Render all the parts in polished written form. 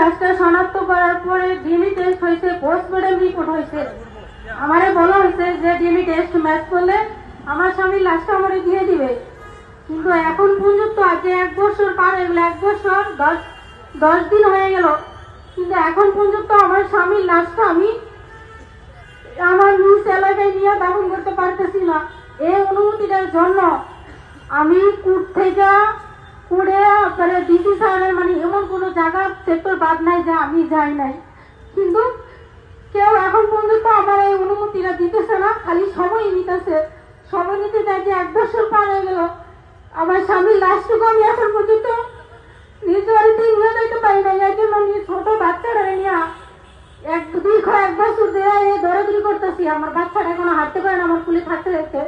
লাশটা শনাক্ত করার পরে ডিএনএ টেস্ট হয়েছে, পোস্টমর্টম রিপোর্ট হয়েছে। আমারে বলা হয়েছে যে ডিএনএ টেস্ট ম্যাচ করলে আমার স্বামীর লাশটা আমারে দিয়ে দিবে। কিন্তু এখন পর্যন্ত আজকে 1 বছর পার হয়ে গেল, 1 বছর 10 দিন হয়ে গেল, কিন্তু এখন পর্যন্ত আমার স্বামীর লাশটা আমি আমার নিজ এলাকায় নিয়ে দাফন করতে পারতেছি না। এই অনুমতিটার জন্য আমি কোর্ট থেকে করে আপনারা ডিসি স্যারের মানে এমন কোনো জায়গা সেক্টর বাদ নাই যে আমি যাই নাই, কিন্তু কেউ এখন পর্যন্ত আমার এই অনুমতিটা দিতেছে না, খালি সময় নিতেছে। সময় নিতে যাই যে 1 বছর পার হয়ে গেল, আমার স্বামীর লাশটুকু আমি এখন পর্যন্ত নিজ বাড়িতে নিয়ে যেতে পারি না। এই জন্য আমি ছোট বাচ্চারা নিয়ে দীর্ঘ 1 বছর ধরে দৌড়াদৌড়ি করতেছি। আমার বাচ্চাটা এখনো হাঁটতে পারে না, আমার কুলে থাকতে থাকতে।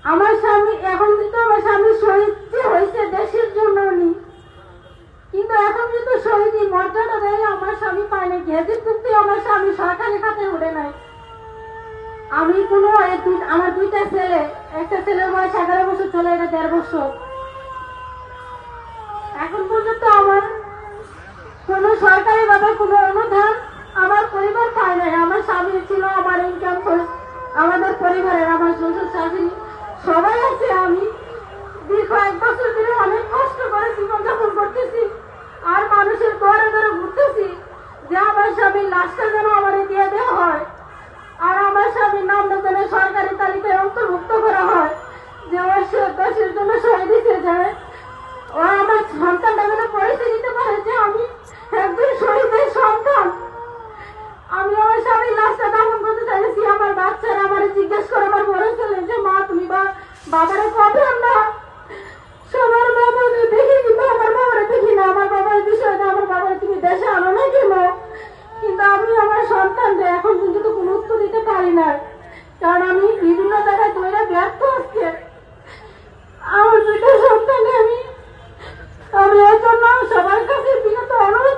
আমার স্বামী এখন কিন্তু আমার স্বামী শহীদ যে হয়েছে দেশের জন্য উনি, কিন্তু এখন কিন্তু শহীদ মর্যাদা দেয় আমার স্বামী পায় না। গেজেট চুক্তি আমার স্বামী সরকারি খাতে উঠে নাই। আমি কোনো আমার 2টা ছেলে, একটা ছেলের বয়স 11 বছর চলে, এটা 1.5 বছর। এখন পর্যন্ত আমার কোনো সরকারি ভাবে কোনো অনুদান আমার পরিবার পায় নাই। আমার স্বামী ছিল, আমার ইনকাম সোর্স, আমাদের পরিবারের আমার শ্বশুর শাশুড়ি সবাই আছে। আমি দীর্ঘ 1 বছর ধরে অনেক কষ্ট করে জীবনযাপন করতেছি, আর মানুষের দরে দরে ঘুরতেছি যে আমার স্বামীর লাশটা যেন আমার দিয়ে দেওয়া হয়, আর আমার স্বামীর নামটা যেন সরকারি তালিকায় অন্তর্ভুক্ত করা হয়, যে ওর দেশের জন্য শহীদ হয়েছে যায়। ও আমার সন্তানটা যেন পরিচয় দিতে পারে যে আমি একজন শহীদের সন্তান। আমি আমার স্বামীর লাশটা দাফন করতে চাইছি। আমার বাচ্চারা আমার জিজ্ঞেস করে, আমার বড় ছেলে যে মা তুমি বাবারা কবে আমরা সবার বাবাকে দেখি, কিন্তু আমার বাবারা দেখি না। আমার বাবার বিষয় না, আমার বাবার তুমি দেশে আনো না কেন? কিন্তু আমি আমার সন্তানদের এখন কিন্তু কোনো উত্তর দিতে পারি না, কারণ আমি বিভিন্ন জায়গায় দৌড়ে ব্যর্থ হচ্ছে। আমার 2টা সন্তান আমি এর জন্য সবার কাছে বিনত অনুরোধ